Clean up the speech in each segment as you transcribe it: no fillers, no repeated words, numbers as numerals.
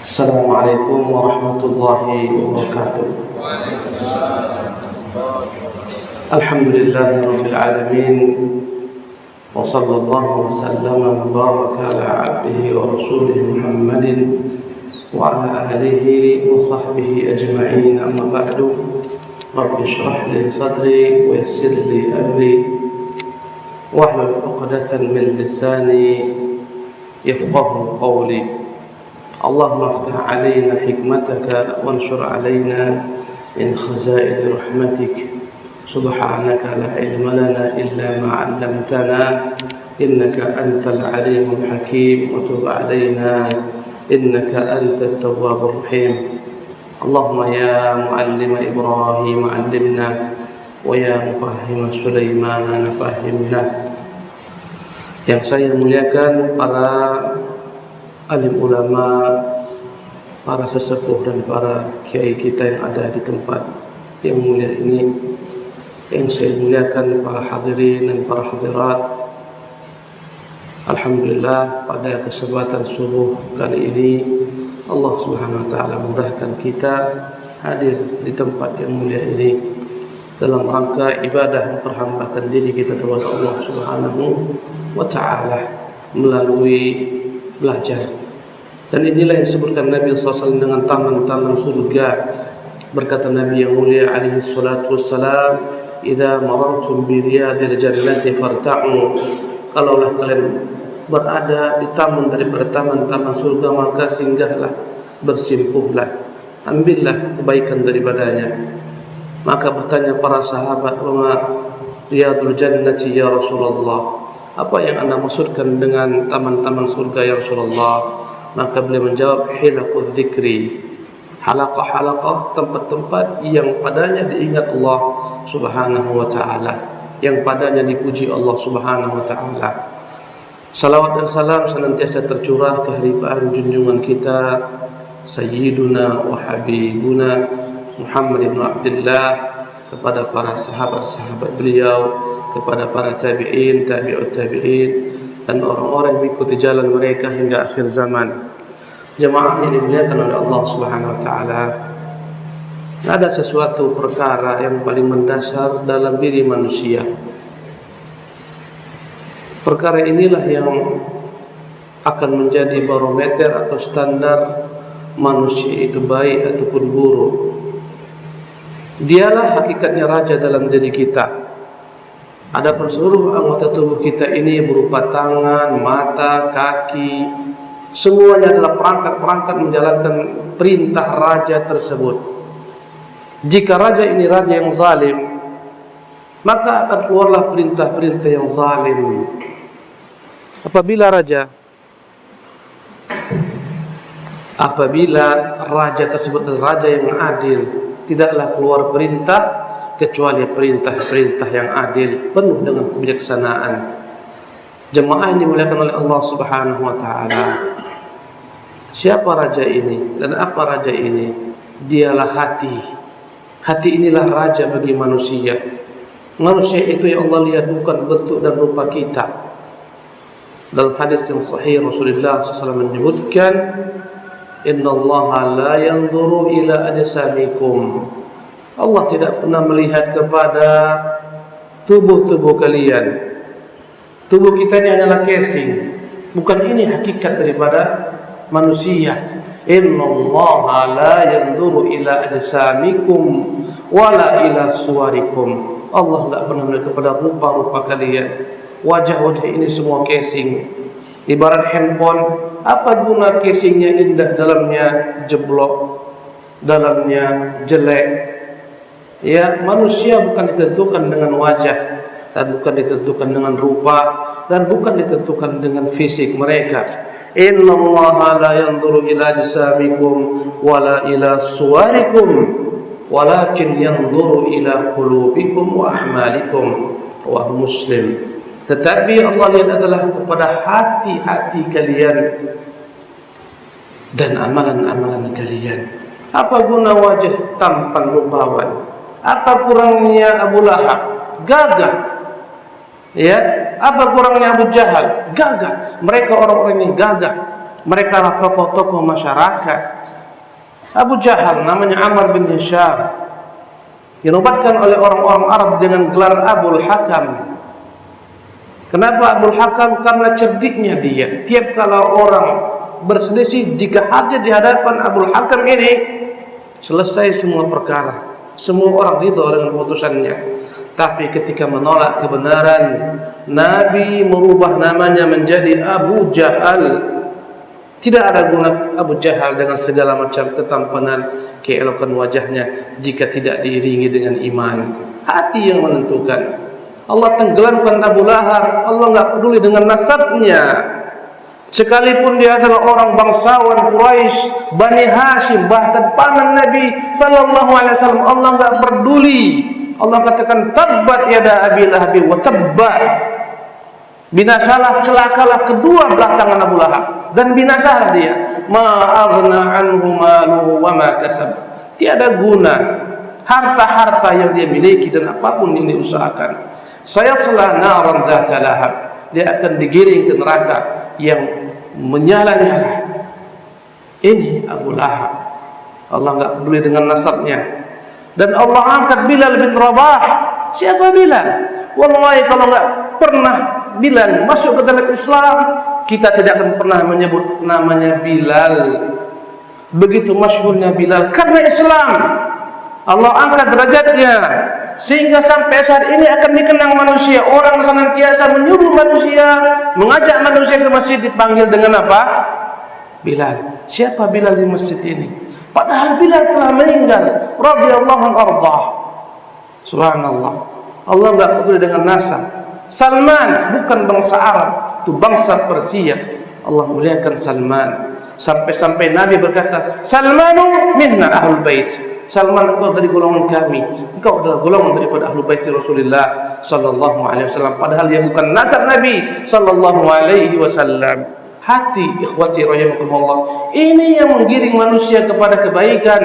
Assalamualaikum warahmatullahi wabarakatuh. Alhamdulillahi rabbil alamin. Wa sallallahu wa sallama wa baraka ala abdihi wa rasulih Muhammadin wa ala alihi wa sahbihi ajma'in, amma ba'du. Rabbi shrah li sadri wa yassir li amri wahlul 'uqdatan min lisani yafqahu qawli. اللهم افتح علينا حكمتك وانشر علينا من خزائن رحمتك سبحانك لا علم لنا إلا ما علمتنا إنك أنت العليم الحكيم وتب علينا إنك أنت التواب الرحيم اللهم يا معلم إبراهيم علمنا ويا مفهم سليمان فهمنا. Yang saya muliakan para alim ulama, para sesepuh dan para kiai kita yang ada di tempat yang mulia ini, yang saya muliakan para hadirin dan para hadirat. Alhamdulillah, pada kesempatan subuh kali ini Allah Subhanahu wa taala mudahkan kita hadir di tempat yang mulia ini dalam rangka ibadah memperhambakan diri kita kepada Allah Subhanahu wa taala melalui belajar. Dan inilah yang disebutkan Nabi SAW dengan taman-taman surga. Berkata Nabi yang mulia alaihi salatu wassalam, "Idza marartum bi riyadil jannati farta'u." Kalaulah kalian berada di taman daripada taman-taman surga, maka singgahlah, bersimpuhlah, ambillah kebaikan daripadanya. Maka bertanya para sahabat, "Wa ma riyadul jannati ya Rasulullah?" Apa yang anda maksudkan dengan taman-taman surga ya Rasulullah? Maka beliau menjawab, hilaqul dzikri, halaqah-halaqah, tempat-tempat yang padanya diingat Allah Subhanahu wa taala, yang padanya dipuji Allah Subhanahu wa taala. Salawat dan salam senantiasa tercurah ke haribaan junjungan kita Sayyiduna wa Habibuna Muhammad ibn Abdullah, kepada para sahabat-sahabat beliau, kepada para tabi'in, tabi'ut tabi'in, dan orang-orang yang mengikuti jalan mereka hingga akhir zaman. Jemaah yang dimuliakan oleh Allah Subhanahu wa taala, ada sesuatu perkara yang paling mendasar dalam diri manusia. Perkara inilah yang akan menjadi barometer atau standar manusia itu baik ataupun buruk. Dialah hakikatnya raja dalam diri kita. Adapun seluruh anggota tubuh kita ini berupa tangan, mata, kaki, semuanya adalah perangkat-perangkat menjalankan perintah raja tersebut. Jika raja ini raja yang zalim, maka akan keluarlah perintah-perintah yang zalim. Apabila raja tersebut adalah raja yang adil, tidaklah keluar perintah kecuali perintah-perintah yang adil, penuh dengan kebijaksanaan. Jemaah yang dimuliakan oleh Allah Subhanahu wa taala, siapa raja ini dan apa raja ini? Dialah hati. Hati inilah raja bagi manusia. Manusia itu yang Allah lihat bukan bentuk dan rupa kita. Dalam hadis yang sahih Rasulullah SAW menyebutkan, "Innallaha la yanzuru ila ajsamikum." Allah tidak pernah melihat kepada tubuh-tubuh kalian. Tubuh kita ini adalah casing. Bukan ini hakikat daripada manusia. Innallaha la yanzuru ila ajsamikum wala ila suwarikum. Allah tidak pernah melihat kepada rupa-rupa kalian. Wajah-wajah ini semua casing. Ibarat handphone, apa guna casingnya indah, dalamnya jeblok, dalamnya jelek. Ya, manusia bukan ditentukan dengan wajah, dan bukan ditentukan dengan rupa, dan bukan ditentukan dengan fisik mereka. Innallaha la yanzuru ila ajsamikum wala ila suwarikum walakin yanzuru ila qulubikum wa a'malikum. Rawahu Muslim. Tetapi Allah lihat adalah kepada hati-hati kalian dan amalan-amalan kalian. Apa guna wajah tampan rupawan? Apa kurangnya Abu Lahab? Gagah. Ya, apa kurangnya Abu Jahal? Gagah. Mereka orang-orang yang gagah. Mereka adalah tokoh-tokoh masyarakat. Abu Jahal namanya Amr bin Hisham, dinobatkan oleh orang-orang Arab dengan gelar Abul Hakam. Kenapa Abul Hakam? Karena cerdiknya dia. Tiap kalau orang berselisih, jika hadir di hadapan Abul Hakam ini, selesai semua perkara. Semua orang ridho dengan keputusannya. Tapi ketika menolak kebenaran, Nabi merubah namanya menjadi Abu Jahal. Tidak ada guna Abu Jahal dengan segala macam ketampanan, keelokan wajahnya jika tidak diiringi dengan iman. Hati yang menentukan. Allah tenggelamkan Abu Lahab. Allah enggak peduli dengan nasabnya. Sekalipun dia adalah orang bangsawan Quraisy, Bani Hashim, bahkan paman Nabi sallallahu alaihi wasallam, Allah enggak peduli. Allah katakan tabbat yada Abi Lahab wa tabba. Binasalah, celakalah kedua belah tangan Abu Lahab, dan binasalah dia. Ma aghna anhu maluhu wa ma kasab. Tiada guna harta-harta yang dia miliki dan apapun yang diusahakan. Sayasla naran dzata lahab. Dia akan digiring ke neraka yang menyala-nyala. Ini Abu Lahab. Allah enggak peduli dengan nasabnya. Dan Allah angkat Bilal bin Rabah. Siapa Bilal? Wallahi kalau enggak pernah Bilal masuk ke dalam Islam, kita tidak akan pernah menyebut namanya Bilal. Begitu masyhurnya Bilal karena Islam. Allah angkat derajatnya sehingga sampai saat ini akan dikenang manusia. Orang senantiasa menyuruh manusia, mengajak manusia ke masjid, dipanggil dengan apa? Bilal. Siapa Bilal di masjid ini? Padahal Bilal telah meninggal radhiyallahu anhu. Subhanallah. Allah enggak peduli dengan nasab. Salman bukan bangsa Arab, itu bangsa Persia. Allah muliakan Salman. Sampai-sampai Nabi berkata, Salmanu minna ahlul bait. Salman, engkau dari golongan kami. Engkau adalah golongan daripada ahlul bait Rasulullah sallallahu alaihi wasallam. Padahal dia bukan nasab Nabi sallallahu alaihi wasallam. Hati ikhwati rahimakumullah. Ini yang menggiring manusia kepada kebaikan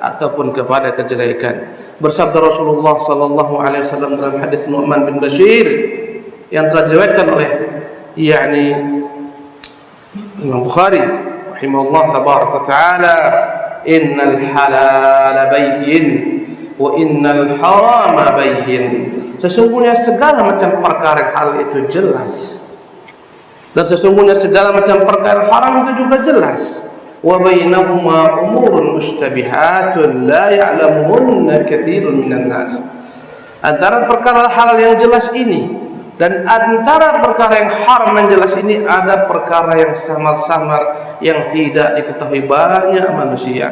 ataupun kepada kejelekan. Bersabda Rasulullah sallallahu alaihi wasallam dalam hadis Nu'man bin Bashir yang telah diriwayatkan oleh Imam Bukhari rahimahullah tabaraka taala, innal halala bayyin wa innal harama bayyin. Sesungguhnya segala macam perkara halal itu jelas, dan sesungguhnya segala macam perkara haram itu juga jelas. Wa bainahuma umurun mushtabihatun la ya'lamuhunna katsirun minan nas. Antara perkara halal yang jelas ini dan antara perkara yang haram yang jelas ini ada perkara yang samar-samar yang tidak diketahui banyak manusia.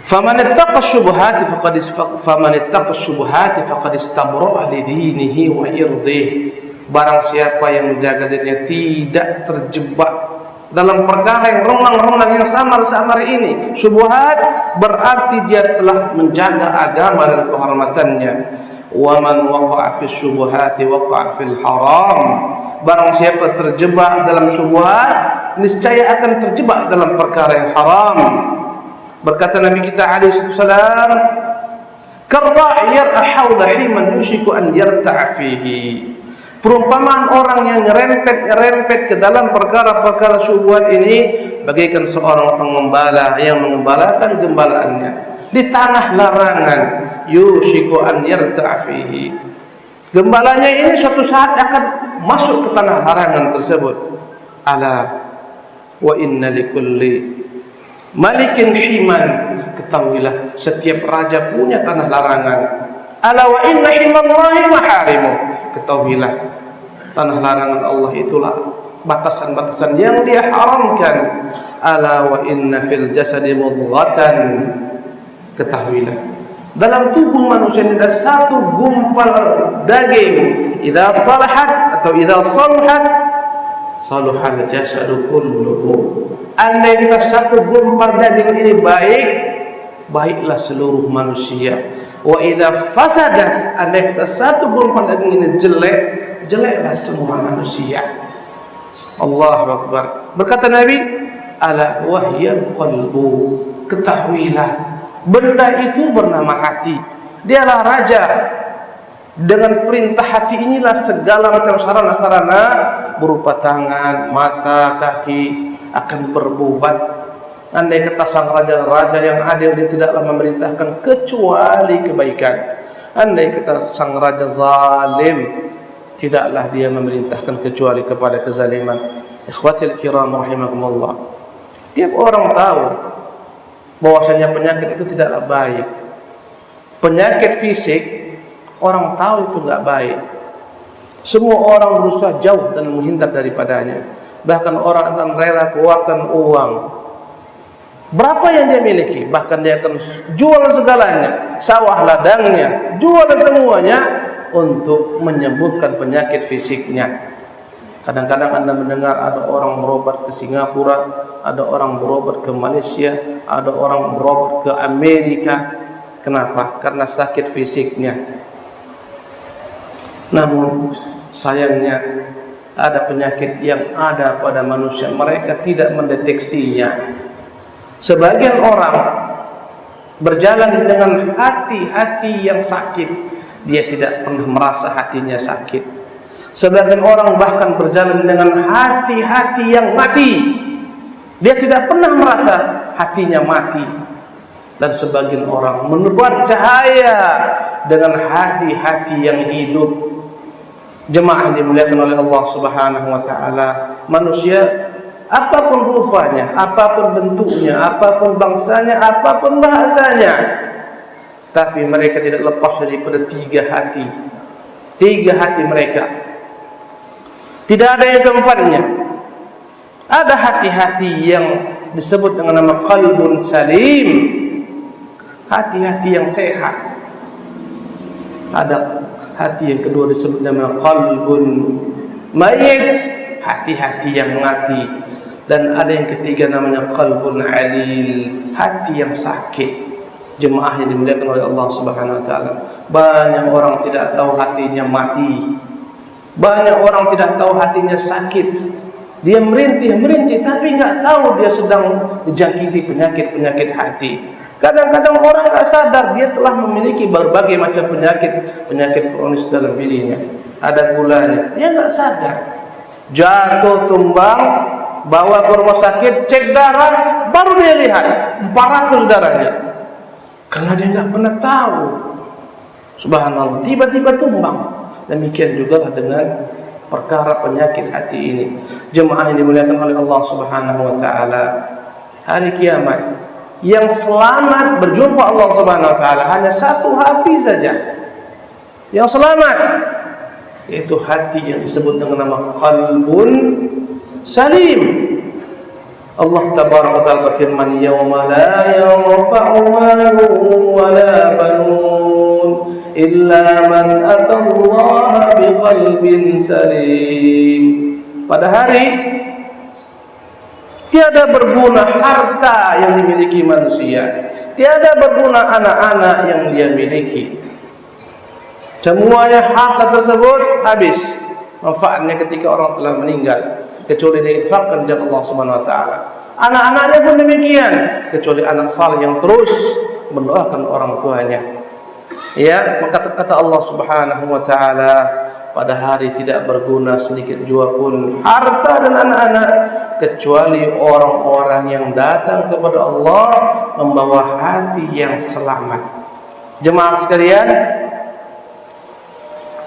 Faman ittaqa syubhati faqad istabra'a li dinihi wa irdihi. Barang siapa yang menjaga dirinya tidak terjebak dalam perkara yang remang-remang yang samar-samar ini. Syubhat berarti dia telah menjaga agama dan kehormatannya. Wa man waqa'a fi syubhati waqa'a fil haram. Barang siapa terjebak dalam syubhat, niscaya akan terjebak dalam perkara yang haram. Berkata Nabi kita alaihi wasallam, karra'i yar'a hawla himan yushiku an yarta'a fihi. Perumpamaan orang yang nyerempet ke dalam perkara-perkara syubhat ini bagaikan seorang pengembala yang mengembalakan gembalaannya di tanah larangan, yushiku an yarta'a fihi. Gembalanya ini suatu saat akan masuk ke tanah larangan tersebut. Ala wa inna likulli malikin himan. Ketahuilah setiap raja punya tanah larangan. Ala wa inna himallahi maharimu. Ketahuilah tanah larangan Allah itulah batasan-batasan yang dia haramkan. Ala wa inna fil jasadi mudghatan. Ketahuilah dalam tubuh manusia ini ada satu gumpal daging. Idza salahat atau idza saluhat saluhal jasadu kulluhu. Andai kita satu gumpal daging ini baik, baiklah seluruh manusia. Wa idza fasadat, andai kita satu gumpal daging ini jelek, jeleklah semua manusia. Allahu akbar. Berkata Nabi, ala wahyal qalbu. Ketahuilah benda itu bernama hati. Dialah raja. Dengan perintah hati inilah segala macam sarana-sarana berupa tangan, mata, kaki akan berbuat. Andai kata sang raja yang adil, dia tidaklah memerintahkan kecuali kebaikan. Andai kata sang raja zalim, tidaklah dia memerintahkan kecuali kepada kezaliman. Ikhwatil kiram rahimakumullah. Tiap orang tahu bahwasanya penyakit itu tidaklah baik. Penyakit fisik orang tahu itu enggak baik. Semua orang berusaha jauh dan menghindar daripadanya. Bahkan orang akan rela keluarkan uang berapa yang dia miliki, bahkan dia akan jual segalanya, sawah ladangnya, jual semuanya untuk menyembuhkan penyakit fisiknya. Kadang-kadang Anda mendengar ada orang berobat ke Singapura, ada orang berobat ke Malaysia, ada orang berobat ke Amerika. Kenapa? Karena sakit fisiknya. Namun sayangnya ada penyakit yang ada pada manusia, mereka tidak mendeteksinya. Sebagian orang berjalan dengan hati-hati yang sakit, dia tidak pernah merasa hatinya sakit. Sebagian orang bahkan berjalan dengan hati-hati yang mati, dia tidak pernah merasa hatinya mati. Dan sebagian orang menebar cahaya dengan hati-hati yang hidup. Jemaah yang dimuliakan oleh Allah Subhanahu wa taala, manusia apapun rupanya, apapun bentuknya, apapun bangsanya, apapun bahasanya, tapi mereka tidak lepas daripada tiga hati. Tiga hati mereka, tidak ada yang keempatnya. Ada hati-hati yang disebut dengan nama qalbun salim, hati-hati yang sehat. Ada hati yang kedua disebut nama qalbun mayit, hati-hati yang mati. Dan ada yang ketiga namanya qalbun alil, hati yang sakit. Jemaah yang dimuliakan oleh Allah Subhanahu wa taala, banyak orang tidak tahu hatinya mati. Banyak orang tidak tahu hatinya sakit. Dia merintih tapi enggak tahu dia sedang dijangkiti penyakit-penyakit hati. Kadang-kadang orang enggak sadar dia telah memiliki berbagai macam penyakit kronis dalam dirinya. Ada gulanya, dia enggak sadar. Jatuh tumbang, bawa ke rumah sakit, cek darah, baru dia lihat 400 darahnya. Karena dia enggak pernah tahu. Subhanallah, tiba-tiba tumbang. Demikian juga dengan perkara penyakit hati ini. Jemaah yang dimuliakan oleh Allah Subhanahu wa taala, hari kiamat yang selamat berjumpa Allah Subhanahu wa taala hanya satu hati saja yang selamat, yaitu hati yang disebut dengan nama qalbun salim. Allah tabaraka wa taala berfirman, yauma la yanfa'u malun wa la banun illa man atallaha biqalbin salim. Pada hari tiada berguna harta yang dimiliki manusia, tiada berguna anak-anak yang dia miliki. Semuanya harta tersebut habis manfaatnya ketika orang telah meninggal, kecuali diinfakkan jalan Allah Subhanahu wa taala. Anak-anaknya pun demikian, kecuali anak saleh yang terus mendoakan orang tuanya. Ya, maka kata Allah Subhanahu wa taala, pada hari tidak berguna sedikit jua pun harta dan anak-anak, kecuali orang-orang yang datang kepada Allah membawa hati yang selamat. Jemaah sekalian,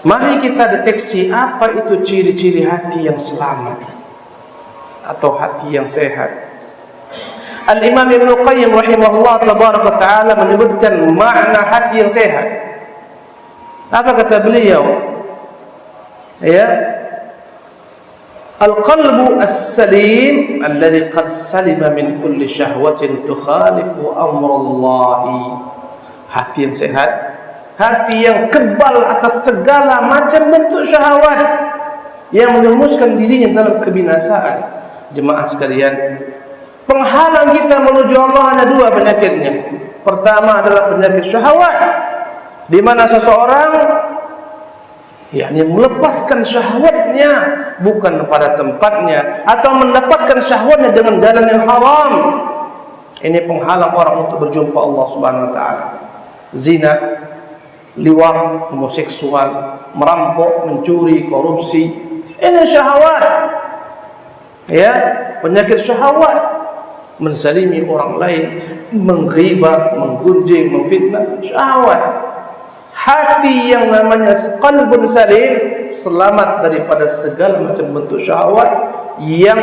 mari kita deteksi apa itu ciri-ciri hati yang selamat atau hati yang sehat. Al-Imam Ibnu Qayyim rahimahullah tabaraka ta'ala menyebutkan makna hati yang sehat. Apa kata beliau? Ya, al-qalbu as-salim alladhi qad salima min kulli syahwatin tukhalifu amrallahi. Hati yang sehat, hati yang kebal atas segala macam bentuk syahwat yang menjerumuskan dirinya dalam kebinasaan. Jemaah sekalian, penghalang kita menuju Allah hanya dua penyakitnya. Pertama adalah penyakit syahwat, di mana seseorang melepaskan syahwatnya bukan pada tempatnya, atau mendapatkan syahwatnya dengan jalan yang haram. Ini penghalang orang untuk berjumpa Allah Subhanahu wa taala. Zina, liwat, homoseksual, merampok, mencuri, korupsi. Ini syahwat. Ya, penyakit syahwat. Menzalimi orang lain, menghibah, menggunjing, memfitnah, syahwat. Hati yang namanya qalbun salim selamat daripada segala macam bentuk syahwat yang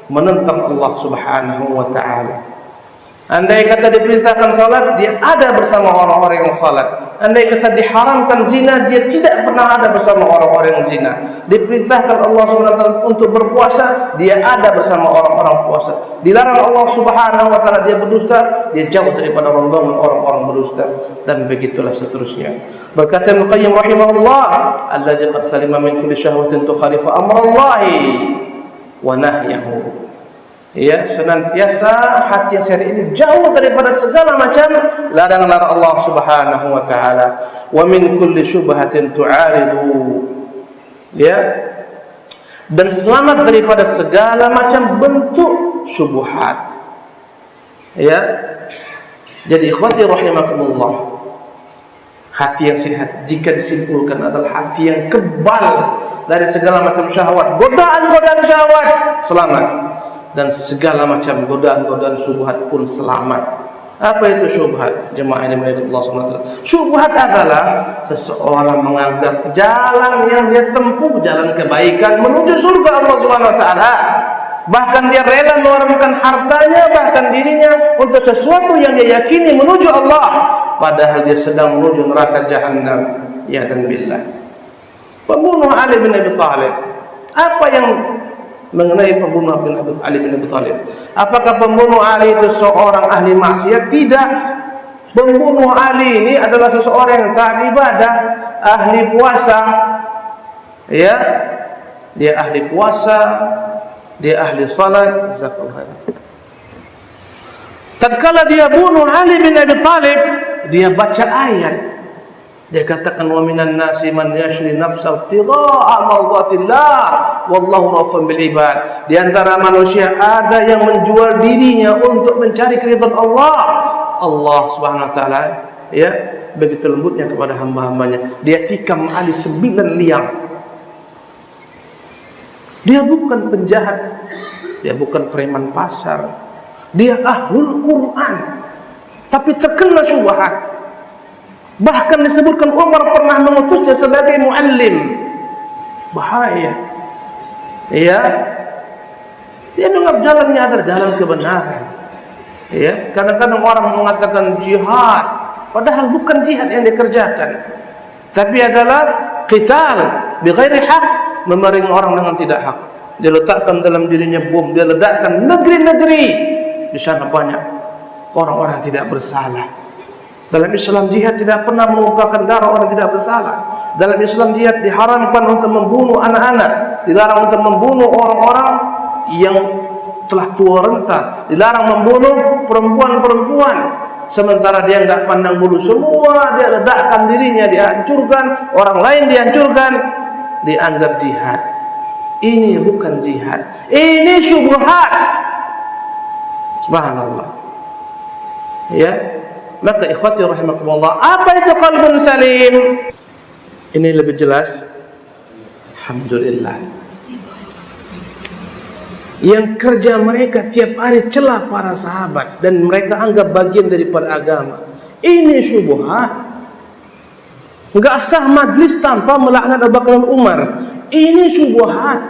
menentang Allah Subhanahu wa taala. Andai kata diperintahkan salat, dia ada bersama orang-orang yang salat. Andai kata diharamkan zina, dia tidak pernah ada bersama orang-orang yang zina. Diperintahkan Allah Subhanahu wa taala untuk berpuasa, dia ada bersama orang-orang puasa. Dilarang Allah Subhanahu wa taala dia berdusta, dia jauh daripada rombongan orang-orang berdusta, dan begitulah seterusnya. Berkata Ibnu Qayyim rahimahullah, alladzi qad salima min kulli syahwatin tukhalifu amrallahi wa nahyahu. Ya, senantiasa hati yang sehat ini jauh daripada segala macam larangan-larangan Allah Subhanahu wa taala. Wa min kulli syubhatin tu'aridu. Ya. Dan selamat daripada segala macam bentuk syubhat. Ya. Jadi ikhwati rahimakumullah, hati yang sehat jika disimpulkan adalah hati yang kebal dari segala macam syahwat, godaan-godaan syahwat, selamat. Dan segala macam godaan-godaan syubhat pun selamat. Apa itu syubhat? Jemaah yang dimuliakan Allah Subhanahu wa taala. Syubhat adalah seseorang menganggap jalan yang dia tempuh, jalan kebaikan menuju surga Allah Subhanahu wa taala. Bahkan dia rela mengorbankan hartanya, bahkan dirinya untuk sesuatu yang dia yakini menuju Allah, padahal dia sedang menuju neraka jahanam. Ya billah. Pembunuh Ali bin Abi Thalib. Apa yang mengenai pembunuh Ali bin Abi Thalib? Apakah pembunuh Ali itu seorang ahli maksiat? Tidak. Pembunuh Ali ini adalah seseorang yang taat ibadah, ahli puasa. Ya, dia ahli puasa, dia ahli salat. Jazakallahu khairan. Tatkala dia bunuh Ali bin Abi Thalib, dia baca ayat. Dia katakan wa minan nasi man yashri nafsahu ibtigha'a mardatillah wallahu raufun bil ibad. Di antara manusia ada yang menjual dirinya untuk mencari keridhaan Allah. Allah Subhanahu wa taala ya begitu lembutnya kepada hamba-hambanya. Dia tikam Ali 9 liang. Dia bukan penjahat, dia bukan preman pasar. Dia ahlul Quran, tapi terkena syubhat. Bahkan disebutkan Umar pernah mengutusnya sebagai muallim. Bahaya. Ya. Dia menganggap jalannya adalah jalan kebenaran. Ya, kadang-kadang orang mengatakan jihad, padahal bukan jihad yang dikerjakan, tapi adalah qital bighairi haq, memerangi orang dengan tidak hak. Dia letakkan dalam dirinya bom, dia ledakkan negeri-negeri. Di sana banyak orang-orang tidak bersalah. Dalam Islam jihad tidak pernah menumpahkan darah orang tidak bersalah. Dalam Islam jihad diharamkan untuk membunuh anak-anak, dilarang untuk membunuh orang-orang yang telah tua renta, dilarang membunuh perempuan-perempuan. Sementara dia enggak pandang bulu, semua dia ledakkan dirinya, dihancurkan, orang lain dihancurkan, dianggap jihad. Ini bukan jihad, ini syubhat. Subhanallah. Ya. Maka ikhwati rahimakumullah, apa itu qalbun salim? Ini lebih jelas. Alhamdulillah. Yang kerja mereka tiap hari celah para sahabat dan mereka anggap bagian daripada agama. Ini syubhat. Enggak sah majlis tanpa melaknat Abu Bakar dan Umar. Ini syubhat.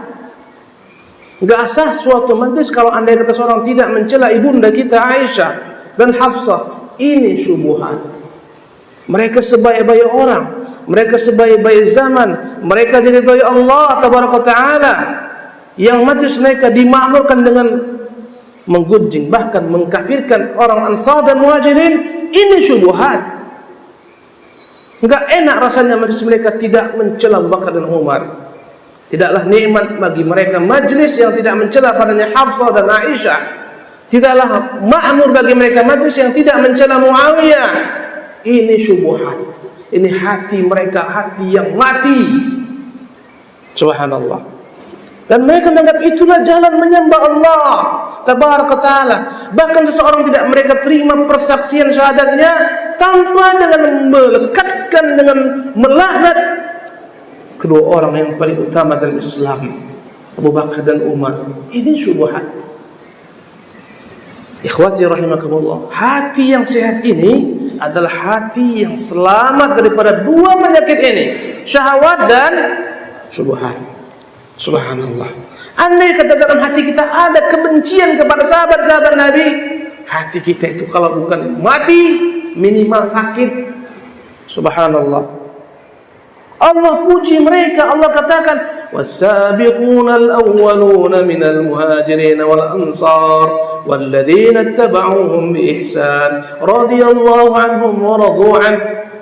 Enggak sah suatu majlis kalau andai kata seorang tidak mencela ibunda kita Aisyah dan Hafsah. Ini syubhat. Mereka sebaik-baik orang, mereka sebaik-baik zaman, mereka diridhai Allah tabaraka taala. Yang majlis mereka dimakmurkan dengan menggunjing, bahkan mengkafirkan orang Ansar dan Muhajirin. Ini syubhat. Enggak enak rasanya majlis mereka tidak mencela Abu Bakar dan Umar. Tidaklah nikmat bagi mereka majlis yang tidak mencela padanya Hafsah dan Aisyah. Tidaklah makmur bagi mereka majlis yang tidak mencela Muawiyah. Ini syubhat. Ini hati mereka, hati yang mati. Subhanallah. Dan mereka menganggap itulah jalan menyembah Allah tabaraka taala. Bahkan seseorang tidak mereka terima persaksian syahadatnya tanpa dengan melekatkan, dengan melaknat kedua orang yang paling utama dalam Islam, Abu Bakar dan Umar. Ini syubhat. Ikhwati rahimakumullah, hati yang sehat ini adalah hati yang selamat daripada dua penyakit ini, syahwat dan syubhat. Subhanallah. Andai kata dalam hati kita ada kebencian kepada sahabat-sahabat Nabi, hati kita itu kalau bukan mati, minimal sakit. Subhanallah. Allah puji mereka. Allah katakan, was-sabiquna al-awwaluna minal muhajirin wal ansar walladzina ittaba'uuhum bi ihsan radhiyallahu anhum wa radu an.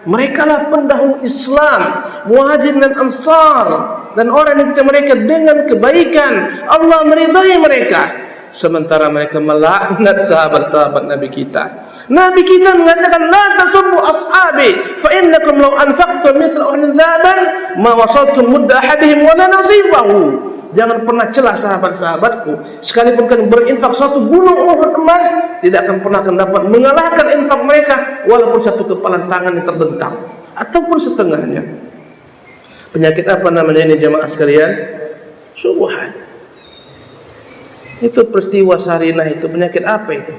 Mereka lah pendahulu Islam, muhajirin dan ansar, dan orang yang kita mereka dengan kebaikan. Allah meridai mereka, sementara mereka melaknat sahabat-sahabat Nabi kita. Nabi kita mengatakan, la tasubbu ashabi fa innakum law anfaqtum mithla uhudin dhahaban ma wasaltum mudda ahadihim wala nasifahu. Jangan pernah celah sahabat-sahabatku, sekalipun kalian berinfak satu gunung Uhud emas, tidak akan pernah akan dapat mengalahkan infak mereka walaupun satu kepalan tangan yang terbentang ataupun setengahnya. Penyakit apa namanya ini jamaah sekalian? Syubhat. Itu peristiwa Sarinah itu penyakit apa itu?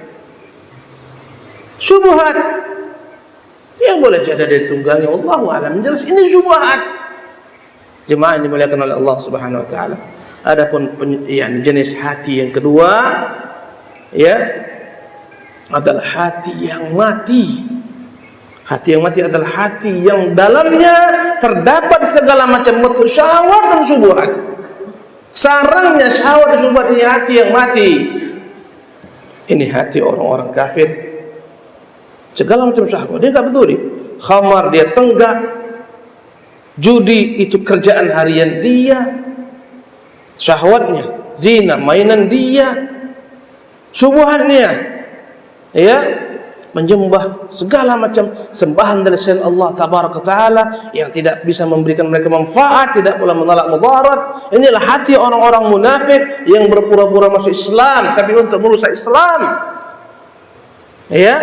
Syubhat. Yang boleh jadi dari tunggangi, Allahu a'lam. Jelas ini syubhat. Jemaah yang dimuliakan oleh Allah Subhanahu wa taala. Adapun jenis hati yang kedua, ya, adalah hati yang mati. Hati yang mati adalah hati yang dalamnya terdapat segala macam bentuk syahwat dan syubhat. Sarangnya syahwat dan syubhat ini hati yang mati. Ini hati orang-orang kafir. Segala macam syahwat dia tak peduli. Khamar dia tenggak, judi itu kerjaan harian dia, syahwatnya zina mainan dia, syubhatnya ya menyembah segala macam sembahan dari selain Allah tabaraka taala yang tidak bisa memberikan mereka manfaat, tidak pula menolak mudarat. Inilah hati orang-orang munafik yang berpura-pura masuk Islam tapi untuk merusak Islam. Ya,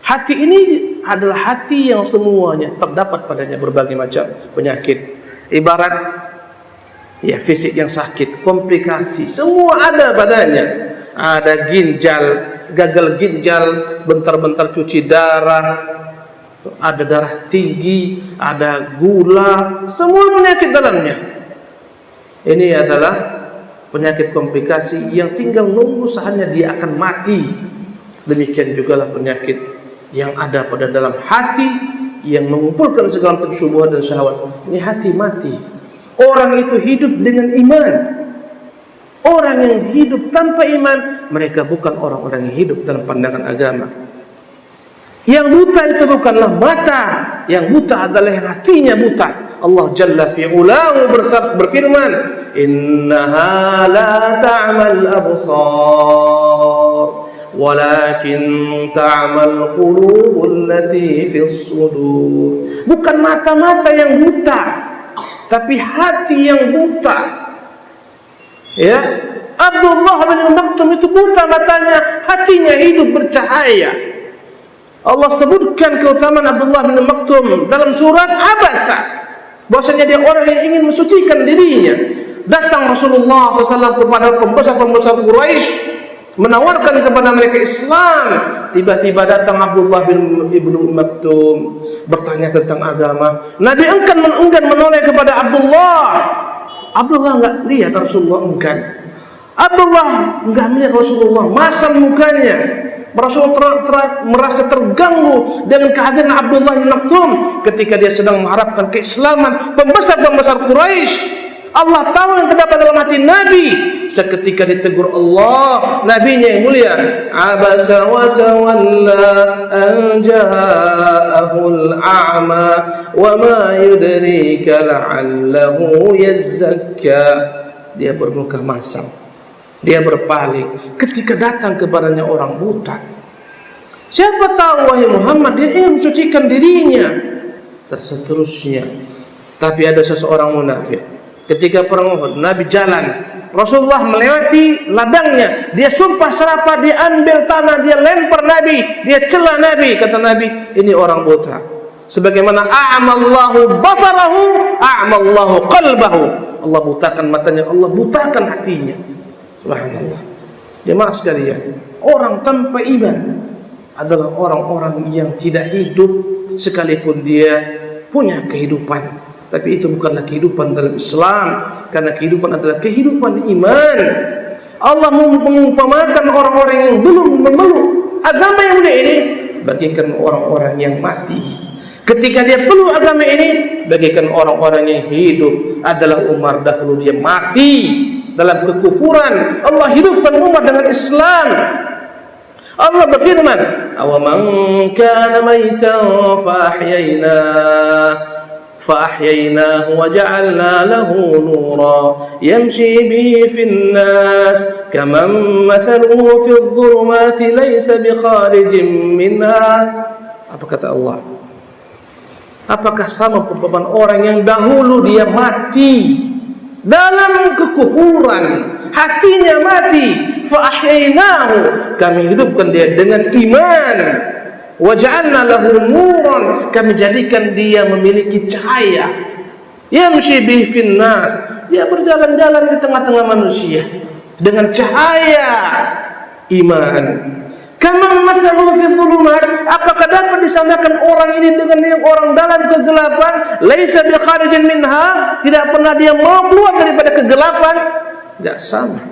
hati ini adalah hati yang semuanya terdapat padanya berbagai macam penyakit. Ibarat ya fisik yang sakit, komplikasi, semua ada padanya. Ada ginjal, gagal ginjal, bentar-bentar cuci darah, ada darah tinggi, ada gula, semua penyakit dalamnya. Ini adalah penyakit komplikasi yang tinggal nunggu saatnya dia akan mati. Demikian jugalah penyakit yang ada pada dalam hati yang mengumpulkan segala macam syubhat dan syahwat. Ini hati mati. Orang itu hidup dengan iman. Orang yang hidup tanpa iman, mereka bukan orang-orang yang hidup dalam pandangan agama. Yang buta itu bukanlah mata, yang buta adalah yang hatinya buta. Allah Jalla fi'ulahu berfirman, innaha la ta'mal absar walakin ta'mal qulubul lati fis sudur. Bukan mata-mata yang buta, tapi hati yang buta. Ya, Abdullah bin Maktum itu buta matanya, hatinya hidup bercahaya. Allah sebutkan keutamaan Abdullah bin Maktum dalam surat Abasa, bahwasanya dia orang yang ingin mensucikan dirinya. Datang Rasulullah SAW kepada pembesar-pembesar Quraisy menawarkan kepada mereka Islam. Tiba-tiba datang Abdullah bin Maktum bertanya tentang agama. Nabi enggan menoleh kepada Abdullah. Abdullah enggak lihat Rasulullah enggan. Abdullah enggak melihat Rasulullah, masam mukanya. Rasulullah merasa terganggu dengan kehadiran Abdullah bin Maktum ketika dia sedang mengharapkan keislaman pembesar-pembesar Quraisy. Allah tahu yang terdapat dalam hati Nabi. Seketika ditegur Allah, nabinya yang mulia, abasa wa tawalla an ja'ahul a'ma wa ma yudrika la'allahu yazzakka. Dia bermuka masam, dia berpaling ketika datang kepadanya orang buta. Siapa tahu wahai Muhammad dia ingin mensucikan dirinya, dan seterusnya. Tapi ada seseorang munafik. Ketika perang Uhud, Nabi jalan Rasulullah melewati ladangnya, dia sumpah serapah, dia ambil tanah, dia lempar Nabi, dia celah Nabi. Kata Nabi, ini orang buta. Sebagaimana a'mallahu basarahu, a'mallahu qalbahu. Allah butakan matanya, Allah butakan hatinya. Subhanallah. Jemaah sekalian, orang tanpa iman adalah orang-orang yang tidak hidup sekalipun dia punya kehidupan. Tapi itu bukanlah kehidupan dalam Islam, karena kehidupan adalah kehidupan iman. Allah mengumpamakan orang-orang yang belum memeluk agama yang mulia ini bagaikan orang-orang yang mati. Ketika dia peluk agama ini bagaikan orang-orang yang hidup. Adalah Umar dahulu dia mati dalam kekufuran, Allah hidupkan Umar dengan Islam. Allah berfirman, "Awaman kana maitan فأحييناه وجعلنا له نورا يمشي به في الناس كمن مثله في الظلمات ليس بخارج منها." Apa kata Allah? Apakah sama perumpamaan orang yang dahulu dia mati dalam kekufuran, hatinya mati, fa'ahyainahu, kami hidupkan dia dengan iman, waja'alna lahu nuran, kami jadikan dia memiliki cahaya, yamshi bihi finnas, dia berjalan-jalan di tengah-tengah manusia dengan cahaya iman. Kama mathalu fi dhulumat, apakah dapat disamakan orang ini dengan yang orang dalam kegelapan? Laisa bi kharijin minha, tidak pernah dia mau keluar daripada kegelapan. Tidak sama.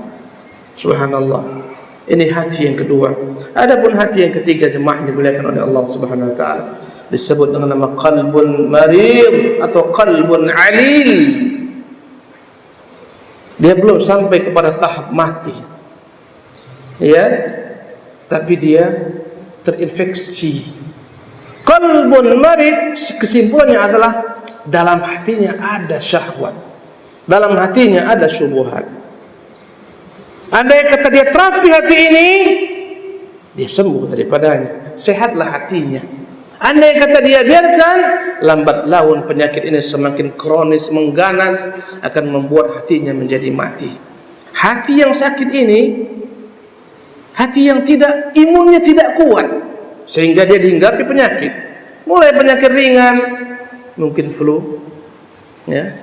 Subhanallah. Ini hati yang kedua. Adapun hati yang ketiga, jemaah yang dimuliakan oleh Allah Subhanahu wa taala, disebut dengan nama qalbun marid atau qalbun alil. Dia belum sampai kepada tahap mati. Ya, tapi dia terinfeksi. Qalbun marid, kesimpulannya adalah dalam hatinya ada syahwat, dalam hatinya ada syubhat. Andai kata dia terapi hati ini, dia sembuh daripadanya, sehatlah hatinya. Andai kata dia biarkan, lambat laun penyakit ini semakin kronis, mengganas, akan membuat hatinya menjadi mati. Hati yang sakit ini, hati yang tidak, imunnya tidak kuat, sehingga dia dihinggapi penyakit. Mulai penyakit ringan, mungkin flu, ya,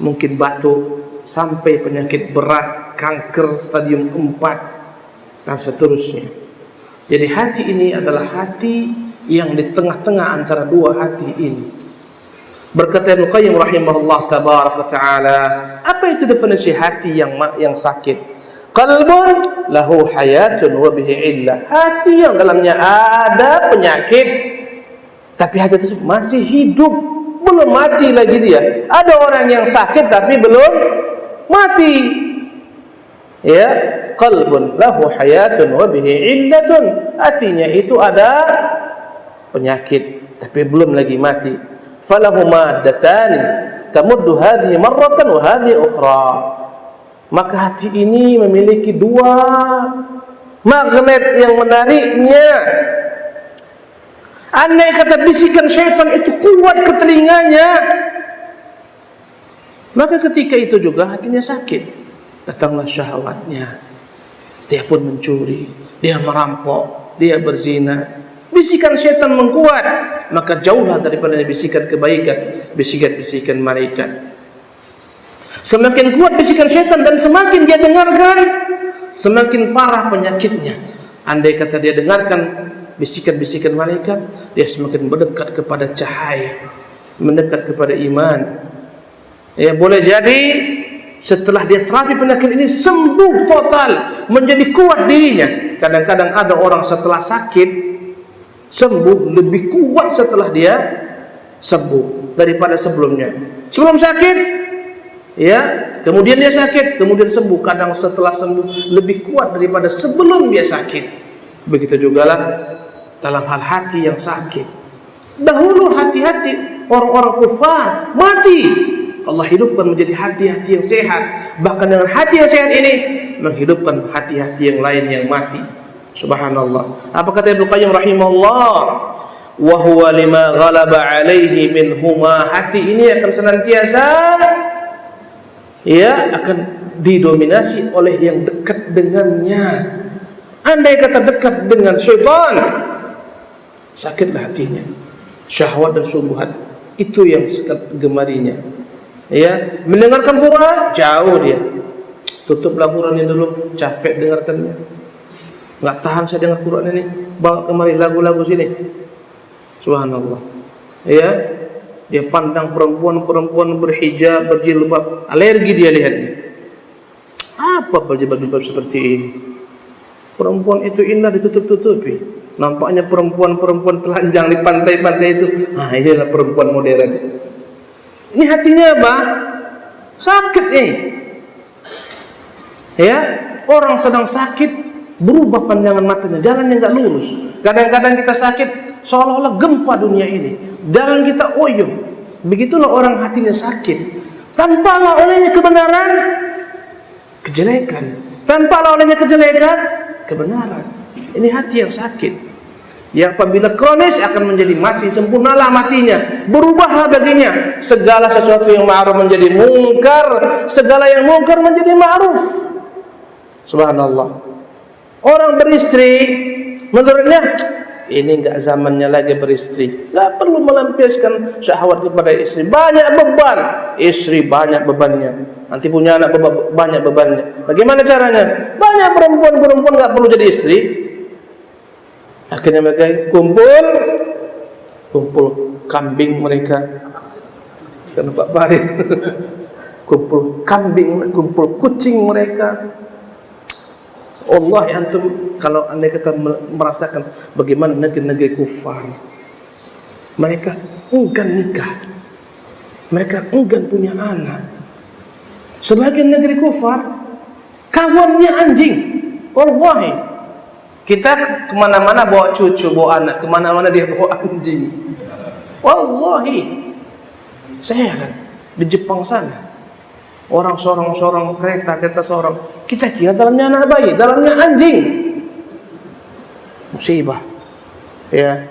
mungkin batuk, sampai penyakit berat, kanker stadium 4 dan seterusnya. Jadi hati ini adalah hati yang di tengah-tengah antara dua hati ini. Berkata Ibnu Qayyim rahimahullah tabaraka taala, apa itu definisi hati yang sakit? Qalbun lahu hayatun wa bihi illah, hati yang dalamnya ada penyakit tapi hati itu masih hidup, belum mati lagi dia. Ada orang yang sakit tapi belum mati. Ya, qalbun lahu hayatun wa bihi illatun, artinya itu ada penyakit tapi belum lagi mati. Falahu maddatani tamuddu hadhihi marratan wa hadhihi ukhra. Maka hati ini memiliki dua magnet yang menariknya. Andai kata bisikan syaitan itu kuat ke telinganya, maka ketika itu juga hatinya sakit. Datanglah syahwatnya, dia pun mencuri, dia merampok, dia berzina. Bisikan syaitan mengkuat, maka jauhlah daripada bisikan kebaikan, bisikan-bisikan malaikat. Semakin kuat bisikan syaitan dan semakin dia dengarkan, semakin parah penyakitnya. Andai kata dia dengarkan bisikan-bisikan malaikat, dia semakin mendekat kepada cahaya, mendekat kepada iman. Ya, boleh jadi setelah dia terapi penyakit ini sembuh total, menjadi kuat dirinya. Kadang-kadang ada orang setelah sakit sembuh lebih kuat setelah dia sembuh daripada sebelumnya. Sebelum sakit, ya, kemudian dia sakit, kemudian sembuh. Kadang setelah sembuh lebih kuat daripada sebelum dia sakit. Begitu jugalah dalam hal hati yang sakit. Dahulu hati-hati orang-orang kufar mati, Allah hidupkan menjadi hati-hati yang sehat. Bahkan dengan hati yang sehat ini menghidupkan hati-hati yang lain yang mati. Subhanallah. Apa kata Ibnu Qayyim rahimahullah? Wa huwa lima ghalaba alaihi minhuma, hati ini akan senantiasa, ya, akan didominasi oleh yang dekat dengannya. Andai kata dekat dengan syaitan, sakitlah hatinya. Syahwat dan syubhat itu yang gemarinya. Ya, mendengarkan Quran jauh dia. Tutuplah Qurannya dulu, capek dengarkannya. Enggak tahan saya dengar Quran ini. Bawa kemari lagu-lagu sini. Subhanallah. Ya, dia pandang perempuan berhijab, berjilbab, alergi dia lihatnya. Apa berjilbab seperti ini? Perempuan itu indah ditutup-tutupi. Nampaknya perempuan telanjang di pantai-pantai itu. Ah, inilah perempuan modern. Ini hatinya apa? Sakit nih. Ya, orang sedang sakit berubah pandangan matanya, jalannya nggak lurus. Kadang-kadang kita sakit seolah-olah gempa dunia ini. Jalan kita oyong. Begitulah orang hatinya sakit. Tampalah olehnya kebenaran, kejelekan. Tampalah olehnya kejelekan, kebenaran. Ini hati yang sakit. Yang apabila kronis akan menjadi mati, sempurnalah matinya. Berubahlah baginya. Segala sesuatu yang ma'ruf menjadi mungkar, segala yang mungkar menjadi ma'ruf. Subhanallah. Orang beristri, menurutnya ini enggak zamannya lagi beristri. Enggak perlu melampiaskan syahwat kepada istri. Banyak beban. Istri banyak bebannya. Nanti punya anak banyak bebannya. Bagaimana caranya? Banyak perempuan enggak perlu jadi istri. Akhirnya mereka kumpul kambing mereka. Karena Pak Farid. Kumpul kambing, kumpul kucing mereka. Allah antum, kalau anda kata merasakan bagaimana negeri-negeri kufar, mereka enggan nikah, mereka enggan punya anak. Sebagian negeri kufar kawannya anjing. Wallahi, kita kemana-mana bawa cucu, bawa anak, kemana-mana dia bawa anjing. Wallahi, saya heran di Jepang sana. Orang sorong kereta sorong. Kita kira dalamnya anak bayi, dalamnya anjing. Musibah. Ya.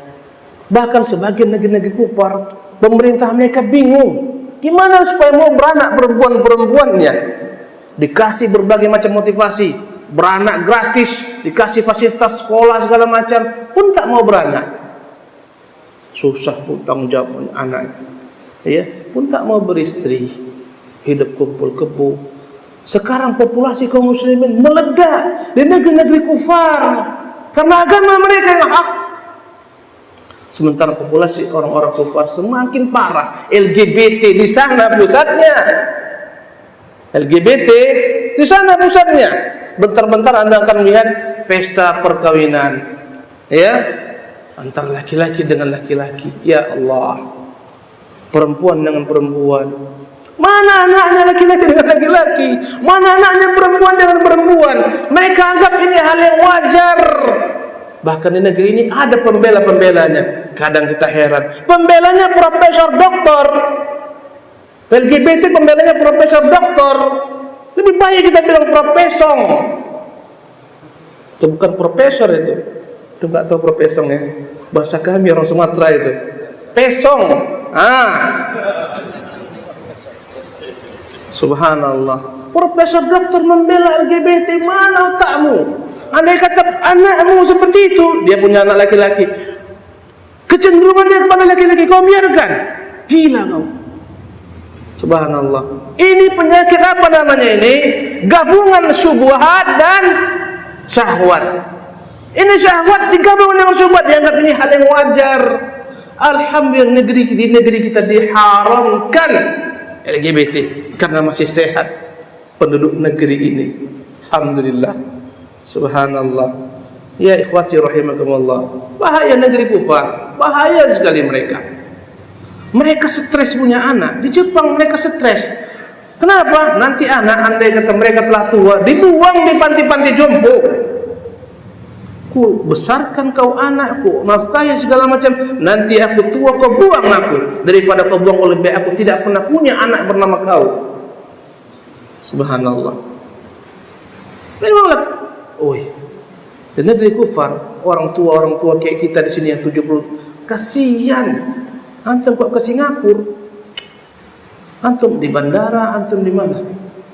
Bahkan sebagian negeri-negeri kufar, pemerintah mereka bingung. Gimana supaya mau beranak perempuan-perempuannya? Dikasih berbagai macam motivasi, beranak gratis, dikasih fasilitas sekolah segala macam, pun tak mau beranak. Susah pun tanggung jawab anak. Ya, pun tak mau beristri. Hidup kumpul kebo. Sekarang populasi kaum muslimin meledak di negeri-negeri kufar karena agama mereka yang hak. Sementara populasi orang-orang kufar semakin parah. LGBT di sana pusatnya. LGBT di sana pusatnya. Bentar-bentar Anda akan melihat pesta perkawinan, ya, antara laki-laki dengan laki-laki. Ya Allah, perempuan dengan perempuan. Mana anaknya laki-laki dengan laki-laki? Mana anaknya perempuan dengan perempuan? Mereka anggap ini hal yang wajar. Bahkan di negeri ini ada pembela-pembelanya. Kadang kita heran, pembelanya profesor doktor. LGBT pembelanya profesor doktor. Lebih baik kita bilang profesong. Itu bukan profesor itu. Itu enggak tahu profesong ya. Bahasa kami orang Sumatera itu. Pesong. Subhanallah. Profesor doktor membela LGBT, mana otakmu? Andai kata anakmu seperti itu, dia punya anak laki-laki, kecenderungan dia kepada laki-laki, kau biarkan? Gila kau. Subhanallah. Ini penyakit apa namanya ini? Gabungan syubhat dan syahwat. Ini syahwat digabung dengan syubhat, dianggap ini hal yang wajar. Alhamdulillah di negeri kita diharamkan LGBT karena masih sehat penduduk negeri ini. Alhamdulillah. Subhanallah. Ya ikhwati rahimakumullah. Bahaya negeri kufar. Bahaya sekali mereka. Mereka stres punya anak. Di Jepang mereka stres. Kenapa? Nanti anak andai kata mereka telah tua, dibuang di panti-panti jompo. Ku besarkan kau anakku, nafkahi segala macam, nanti aku tua kau buang aku, daripada kau buang oleh baik aku tidak pernah punya anak bernama kau. Subhanallah. Memanglah, di negeri kufar, orang tua kayak kita di sini yang 70, kasihan. Antum kok ke Singapura? Antum di bandara, antum di mana?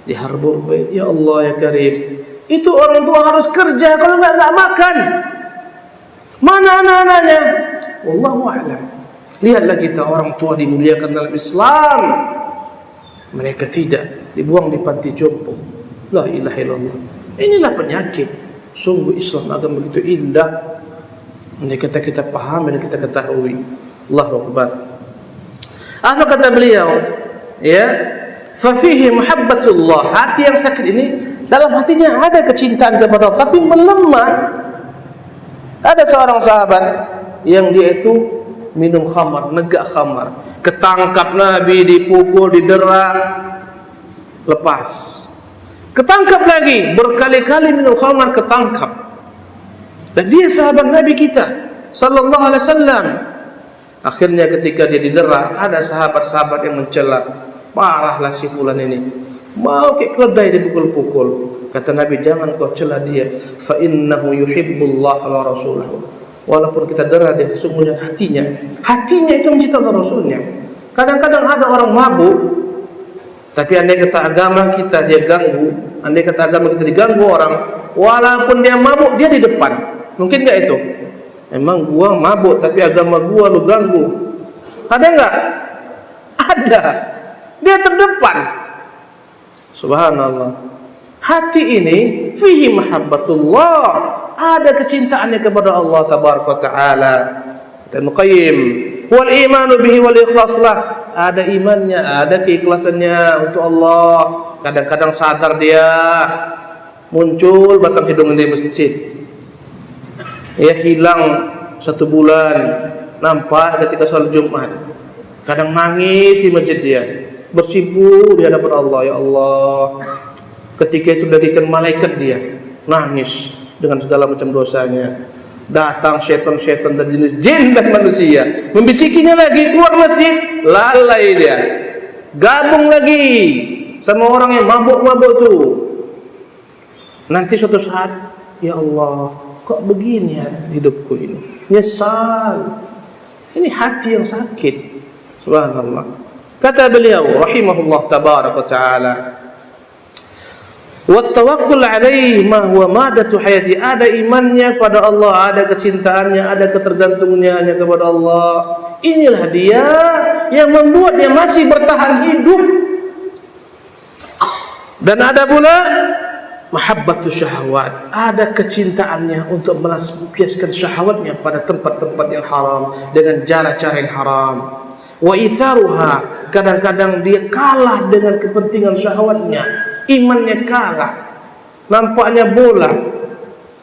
diharbur bait. Ya Allah ya Karim, itu orang tua harus kerja, kalau enggak makan. Mana anak-anaknya? Wallahu a'lam. Lihatlah kita, orang tua dimuliakan dalam Islam, mereka tidak, dibuang di panti jompo. La ilaha illallah. Inilah penyakit. Sungguh Islam agama begitu indah. Ini kita pahami dan kita ketahui. Allahu Akbar. Apa kata beliau? Ya, fa fihi muhabbatullah. Hati yang sakit ini, dalam hatinya ada kecintaan kepada Allah, tapi melemah. Ada seorang sahabat yang dia itu minum khamar, negak khamar, ketangkap Nabi, dipukul, didera, lepas. Ketangkap lagi, berkali-kali minum khamar, ketangkap. Dan dia sahabat Nabi kita sallallahu alaihi wasallam. Akhirnya ketika dia didera, ada sahabat-sahabat yang mencela, parahlah si fulan ini, mau kayak keledai dipukul-pukul. Kata Nabi, jangan kau cela dia, fa innahu yuhibbullah wa rasulahu. Walaupun kita dera dia, sesungguhnya hatinya itu mencintai Allah Rasulnya. Kadang-kadang ada orang mabuk, tapi andai kata agama kita dia ganggu, andai kata agama kita diganggu orang, walaupun dia mabuk, dia di depan. Mungkin enggak itu? Memang gua mabuk, tapi agama gua lu ganggu. Ada enggak? Ada. Dia terdepan. Subhanallah. Hati ini fihi mahabbatullah, ada kecintaannya kepada Allah tabaraka taala. Ibnu Qayyim, wal imanu bihi wal ikhlas lah, ada imannya, ada keikhlasannya untuk Allah. Kadang-kadang sadar dia, muncul batang hidung di masjid, ya hilang 1 bulan, nampak ketika sholat Jumat. Kadang nangis di masjid dia, bersimpuh di hadapan Allah, ya Allah. Ketika itu bagaikan malaikat dia, nangis dengan segala macam dosanya. Datang syaitan-syaitan dan jenis jin dan manusia, membisikinya lagi, keluar masjid, lalai dia, gabung lagi sama orang yang mabuk-mabuk tu. Nanti suatu saat, ya Allah, kok begini ya hidupku ini, nyesal. Ini hati yang sakit. Subhanallah. Kata beliau rahimahullah tabaraka taala, wa tawakkul alaihi ma huwa madatu hayati, ada imannya pada Allah, ada kecintaannya, ada ketergantungannya kepada Allah. Inilah dia yang membuat dia masih bertahan hidup. Dan ada pula mahabbatu syahwat, ada kecintaannya untuk melampiaskan syahwatnya pada tempat-tempat yang haram dengan cara-cara yang haram. Wa itharuha, kadang-kadang dia kalah dengan kepentingan syahwatnya, imannya kalah. Nampaknya bola,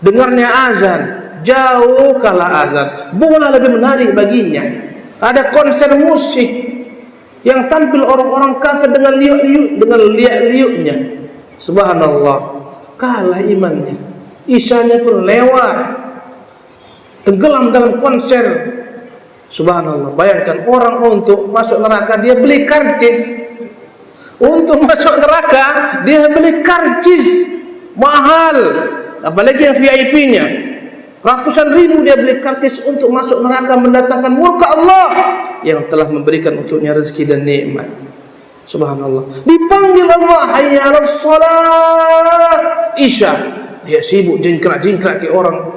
dengarnya azan, jauh kalah azan, bola lebih menarik baginya. Ada konser musik yang tampil orang-orang kafir dengan liuk-liuk, dengan liuk-liuknya. Subhanallah, kalah imannya. Isyanya pun lewat, tenggelam dalam konser. Subhanallah, bayangkan orang untuk masuk neraka dia beli karcis. Untuk masuk neraka dia beli karcis mahal, apalagi yang VIP-nya. Ratusan ribu dia beli karcis untuk masuk neraka, mendatangkan murka Allah yang telah memberikan untuknya rezeki dan nikmat. Subhanallah. Dipanggil Allah, hayya 'alas shalah, Isya, dia sibuk jingkrak-jingkrak ke orang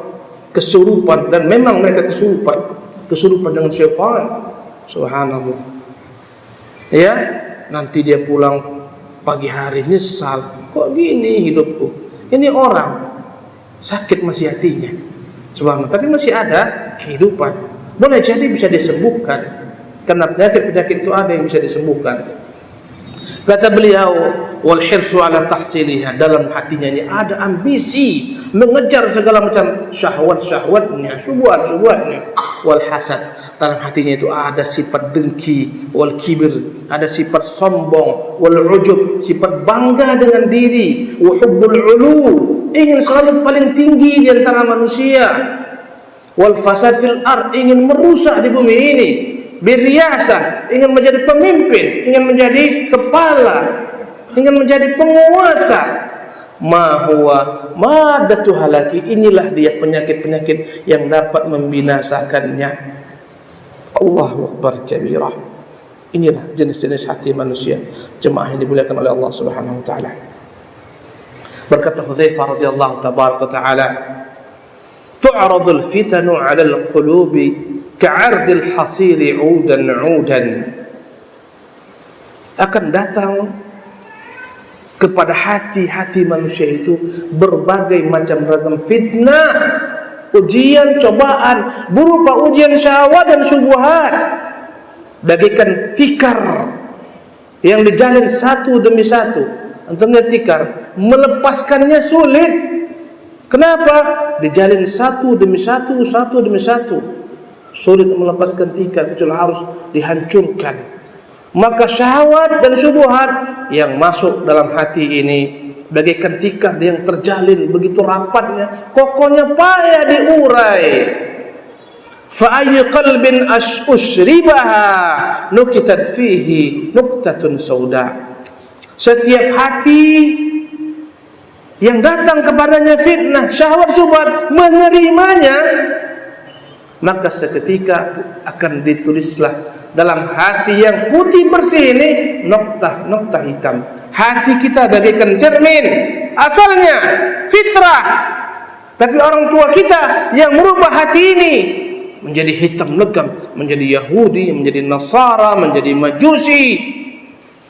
kesurupan, dan memang mereka kesurupan dengan syaitan. Subhanallah. Ya, nanti dia pulang pagi hari nyesal, kok gini hidupku. Ini orang sakit masih hatinya. Subhanallah, tapi masih ada kehidupan. Boleh jadi bisa disembuhkan, karena penyakit-penyakit itu ada yang bisa disembuhkan. Kata beliau, wal hirsu ala tahsiliha, dalam hatinya ini ada ambisi mengejar segala macam syahwat-syahwatnya, syubhat-syubhatnya. Wal hasad, dalam hatinya itu ada sifat dengki. Wal kibir, ada sifat sombong. Wal ujub, sifat bangga dengan diri. Wa hubbul ulu, ingin selalu paling tinggi di antara manusia. Wal fasad fil ard, ingin merusak di bumi ini. Biryasah, ingin menjadi pemimpin, ingin menjadi kepala, ingin menjadi penguasa. Ma huwa madatu halaki, inilah dia penyakit-penyakit yang dapat membinasakannya. Allahu akbar kabirah. Inilah jenis-jenis hati manusia, jemaah yang dimuliakan oleh Allah Subhanahu wa taala. Berkata Hudzaifah radhiyallahu tabaraka taala, "Tu'radul fitanu 'alal qulubi ka'ardil hasiri 'udan 'udan." Akan datang kepada hati-hati manusia itu berbagai macam ragam fitnah, ujian, cobaan berupa ujian syahwat dan syubhat, bagaikan tikar yang dijalin satu demi satu. Antumnya tikar, melepaskannya sulit. Kenapa? Dijalin satu demi satu, satu demi satu. Sulit melepaskan tikar, kecuali harus dihancurkan. Maka syahwat dan syubhat yang masuk dalam hati ini bagaikan tikar yang terjalin begitu rapatnya, kokohnya payah diurai. Fa ayyu qalbin ushribaha nukitat fihi nuktatun sauda. Setiap hati yang datang kepadanya fitnah, syahwat, syubhat, menerimanya, maka seketika akan ditulislah dalam hati yang putih bersih ini noktah hitam. Hati kita bagaikan cermin, asalnya fitrah, tapi orang tua kita yang merubah hati ini menjadi hitam legam, menjadi Yahudi, menjadi Nasara, menjadi Majusi,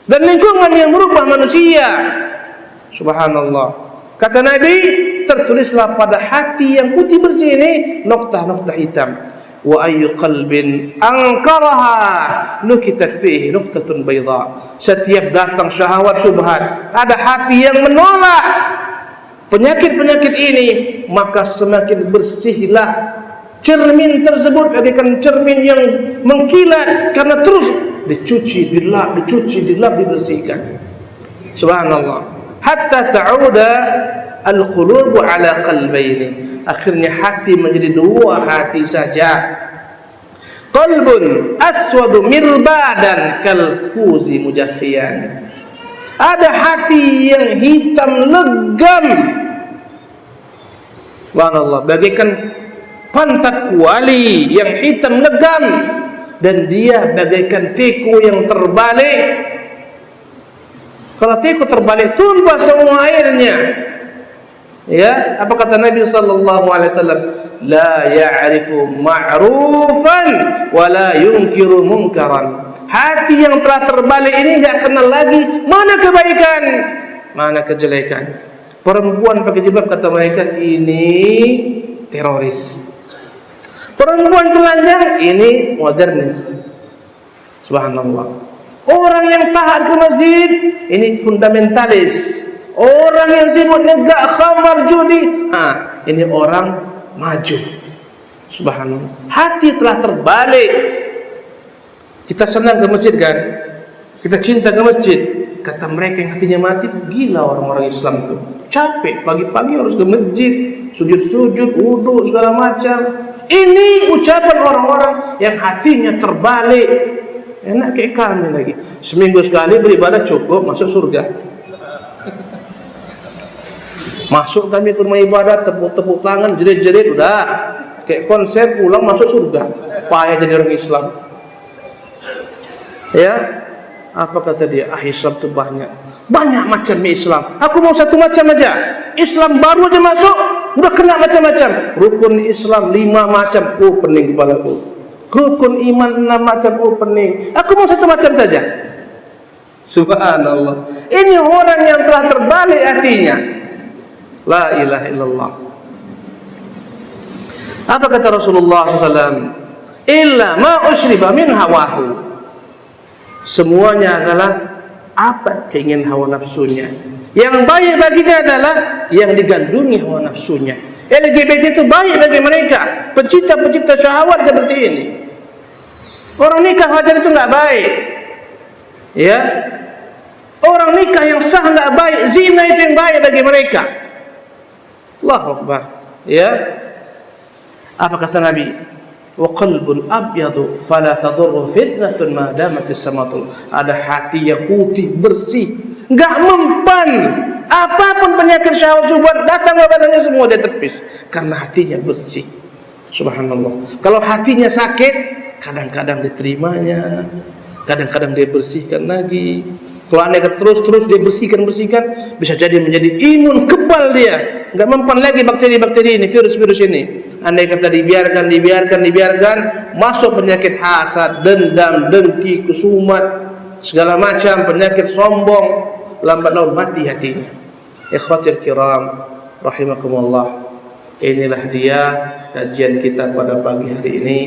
dan lingkungan yang merubah manusia. Subhanallah. Kata Nabi, tertulislah pada hati yang putih bersih ini noktah hitam. Wa ayyu qalbin ankaraha nukitat fihi nuktatun bayda. Setiap datang syahwat syubhat, ada hati yang menolak penyakit-penyakit ini, maka semakin bersihlah cermin tersebut bagaikan cermin yang mengkilat karena terus dicuci, dilap, dibersihkan. Subhanallah. Hatta ta'uda al-qulubu ala qalbaini. Akhirnya hati menjadi dua hati saja. Qalbun aswadu mirbadan kal kuzi mujaffiyan. Ada hati yang hitam legam, subhanallah, bagaikan pantat kuali yang hitam legam, dan dia bagaikan tiku yang terbalik. Kalau tiku terbalik, tumpah semua airnya. Ya, apa kata Nabi sallallahu alaihi wasallam? La ya'rifu ma'rufan wa la yunkiru munkaran. Hati yang telah terbalik ini enggak kenal lagi mana kebaikan, mana kejelekan. Perempuan pakai jilbab, kata mereka, ini teroris. Perempuan telanjang, ini modernis. Subhanallah. Orang yang taat ke masjid, ini fundamentalis. Orang yang sibuk negak, khamar, judi, ini orang maju. Subhanallah. Hati telah terbalik. Kita senang ke masjid kan? Kita cinta ke masjid. Kata mereka yang hatinya mati, gila orang-orang Islam itu. Capek, pagi-pagi harus ke masjid, sujud-sujud, wudu, segala macam. Ini ucapan orang-orang yang hatinya terbalik. Enak kayak kami lagi. Seminggu sekali beribadah cukup, masuk surga. Masuk kami ke rumah ibadah, tepuk-tepuk tangan, jerit-jerit, udah kayak konser, pulang masuk surga. Payah jadi orang Islam. Ya, apa kata dia? Islam itu banyak macam Islam. Aku mau satu macam aja. Islam baru aja masuk, udah kena macam-macam. Rukun Islam 5 macam, pening kepalaku. Rukun iman 6 macam, pening. Aku mau satu macam saja. Subhanallah. Ini orang yang telah terbalik hatinya. La ilaha illallah. Apa kata Rasulullah SAW? Illa ma ushriba min hawahu. Semuanya adalah apa keinginan hawa nafsunya. Yang baik baginya adalah yang digandrungi hawa nafsunya. LGBT itu baik bagi mereka, pencipta-pencipta syahwat seperti ini. Orang nikah wajar itu enggak baik. Ya. Orang nikah yang sah enggak baik, zina itu yang baik bagi mereka. Allahu Akbar. Ya. Apa kata Nabi? Wa qalbun abyadu fala tadurru fitnatun ma damatis samatul. Ada hati yang putih bersih, enggak mempan. Apapun penyakit syahwat syubhat datang ke badannya, semua dia tepis karena hatinya bersih. Subhanallah. Kalau hatinya sakit, kadang-kadang diterimanya, kadang-kadang dia bersihkan lagi. Kalau anda terus dia bersihkan, bisa jadi menjadi imun, kebal dia, nggak mempan lagi bakteri-bakteri ini, virus-virus ini. Andai kata dibiarkan, masuk penyakit hasad, dendam, dengki, kesumat, segala macam penyakit sombong, lambat laun mati hatinya. Ikhwatir kiram, rahimakumullah. Inilah dia kajian kita pada pagi hari ini.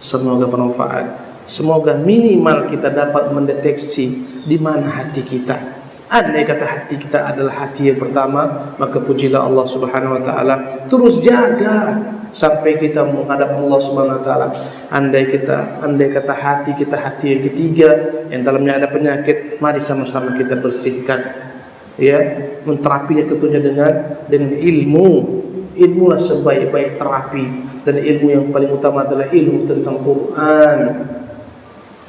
Semoga bermanfaat. Semoga minimal kita dapat mendeteksi di mana hati kita. Andai kata hati kita adalah hati yang pertama, maka pujilah Allah Subhanahu wa taala. Terus jaga sampai kita menghadap Allah Subhanahu wa taala. Andai kata hati kita hati yang ketiga, yang dalamnya ada penyakit, mari sama-sama kita bersihkan. Ya, menterapinya tentunya dengan ilmu. Ilmulah sebaik-baik terapi, dan ilmu yang paling utama adalah ilmu tentang Quran.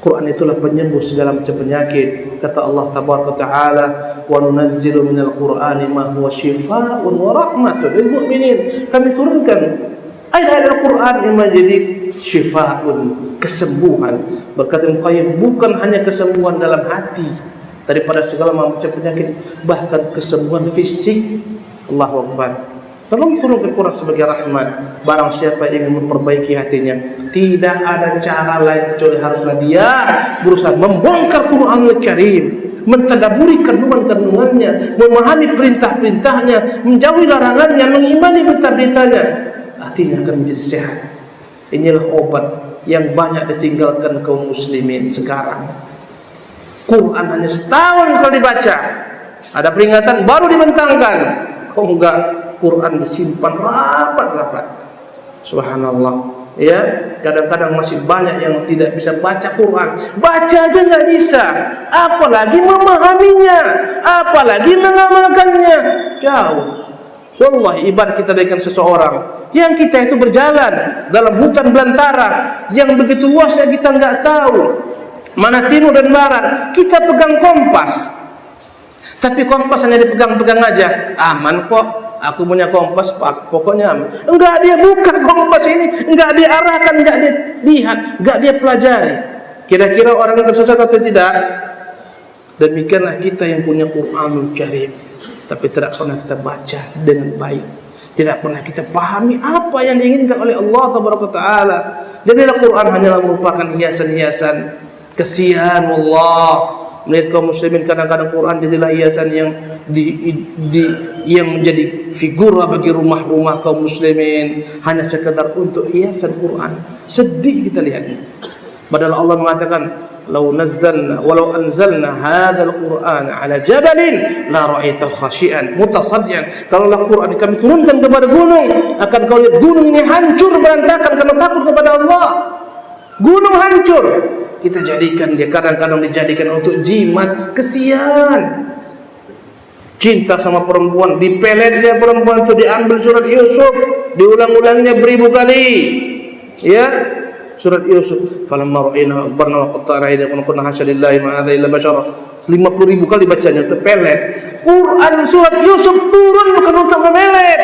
Quran itulah penyembuh segala macam penyakit. Kata Allah Tabaraka Ta'ala, wa nunazzilu minal Qur'ani ma huwa shifaa'un wa rahmatun lil mu'minin. Kami turunkan ayat-ayat Al-Quran yang menjadi shifaa'un, kesembuhan. Berkata Ibnu Qayyim, bukan hanya kesembuhan dalam hati daripada segala macam penyakit, bahkan kesembuhan fisik. Allahu Akbar. Tolong turunkan Quran sebagai rahmat. Barang siapa yang ingin memperbaiki hatinya, tidak ada cara lain kecuali haruslah dia berusaha membongkar Quranul Karim, mentadaburi kandungan-kandungannya, memahami perintah-perintahnya, menjauhi larangannya, mengimani berita-beritanya. Hatinya akan menjadi sehat. Inilah obat yang banyak ditinggalkan kaum muslimin sekarang. Quran hanya setahun sekali dibaca, ada peringatan baru dibentangkan. Kok enggak, Quran disimpan rapat-rapat. Subhanallah. Ya, kadang-kadang masih banyak yang tidak bisa baca Quran. Baca aja nggak bisa, apalagi memahaminya, apalagi mengamalkannya. Jauh. Wallahi, ibarat kita dengan seseorang yang kita itu berjalan dalam hutan belantara yang begitu luasnya, kita nggak tahu mana timur dan barat. Kita pegang kompas, tapi kompas hanya dipegang-pegang aja, aman kok. Aku punya kompas, pokoknya aman. Enggak, dia buka kompas ini, enggak dia arahkan, enggak dia lihat, enggak dia pelajari. Kira-kira orang yang tersesat atau tidak? Demikianlah kita yang punya Quranul Karim, tapi tidak pernah kita baca dengan baik, tidak pernah kita pahami apa yang diinginkan oleh Allah Taala. Jadilah Quran hanyalah merupakan hiasan-hiasan. Kesian Allah, melihat kaum muslimin kadang-kadang Quran jadilah hiasan yang yang menjadi figura bagi rumah-rumah kaum muslimin, hanya sekedar untuk hiasan Quran. Sedih kita lihatnya. Padahal Allah mengatakan, walau anzalna hadzal Qur'ana 'ala jabalin la ra'aitahu khashi'an mutasaddian. Kalau Al-Qur'an kami turunkan kepada gunung, akan kau lihat gunung ini hancur berantakan karena takut kepada Allah. Gunung hancur. Kita jadikan dia, kadang-kadang dijadikan untuk jimat. Kesian. Cinta sama perempuan, dipeletnya perempuan itu, diambil surat Yusuf, diulang-ulangnya beribu kali. Ya, surat Yusuf. Falamma ra'ayna akbarna wa qatta'na aydiyahum kunna hasya lillahi ma hadza illa bashara. 50.000 kali bacanya untuk pelet. Quran surat Yusuf turun bukan untuk memelet,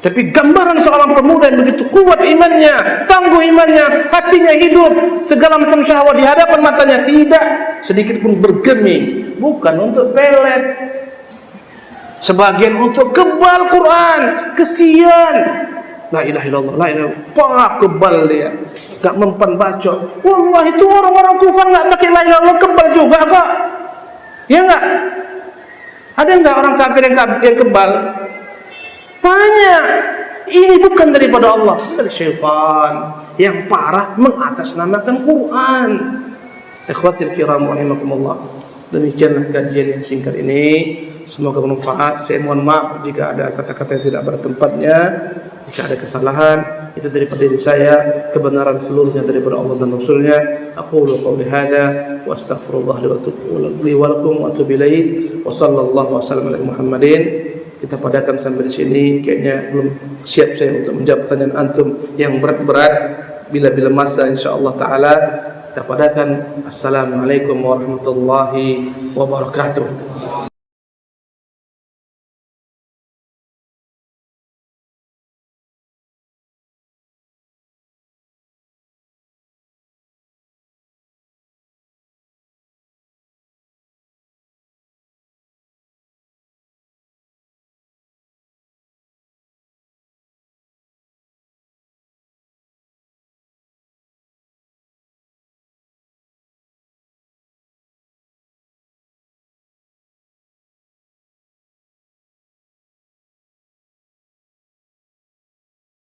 tapi gambaran seorang pemuda yang begitu kuat imannya, tangguh imannya, hatinya hidup, segala macam syahwat di hadapan matanya tidak sedikit pun bergeming. Bukan untuk pelet. Sebagian untuk kebal Quran. Kesian. La ilaha illallah, la ilaha illallah. Pak, kebal dia, gak mempan baca. Wallahi, itu orang-orang kufar gak pakai la ilaha illallah kebal juga kok. Ya enggak? Ada enggak orang kafir yang kebal? Banyak. Ini bukan daripada Allah, dari syaitan yang parah mengatasnamakan Quran. Ikhwatil kiram rahimakumullah. Demikianlah kajian yang singkat ini. Semoga bermanfaat. Saya mohon maaf jika ada kata-kata yang tidak pada tempatnya, jika ada kesalahan. Itu daripada diri saya, kebenaran seluruhnya daripada Allah dan Rasulnya. Aqulu qawli hadza wa astaghfirullah li wa lakum wa atubu ilaih. Wa sallallahu wasallam ala Muhammadin. Kita padakan sampai di sini. Kayaknya belum siap saya untuk menjawab pertanyaan antum yang berat-berat. Bila-bila masa insyaallah taala kita padakan. Assalamualaikum warahmatullahi wabarakatuh.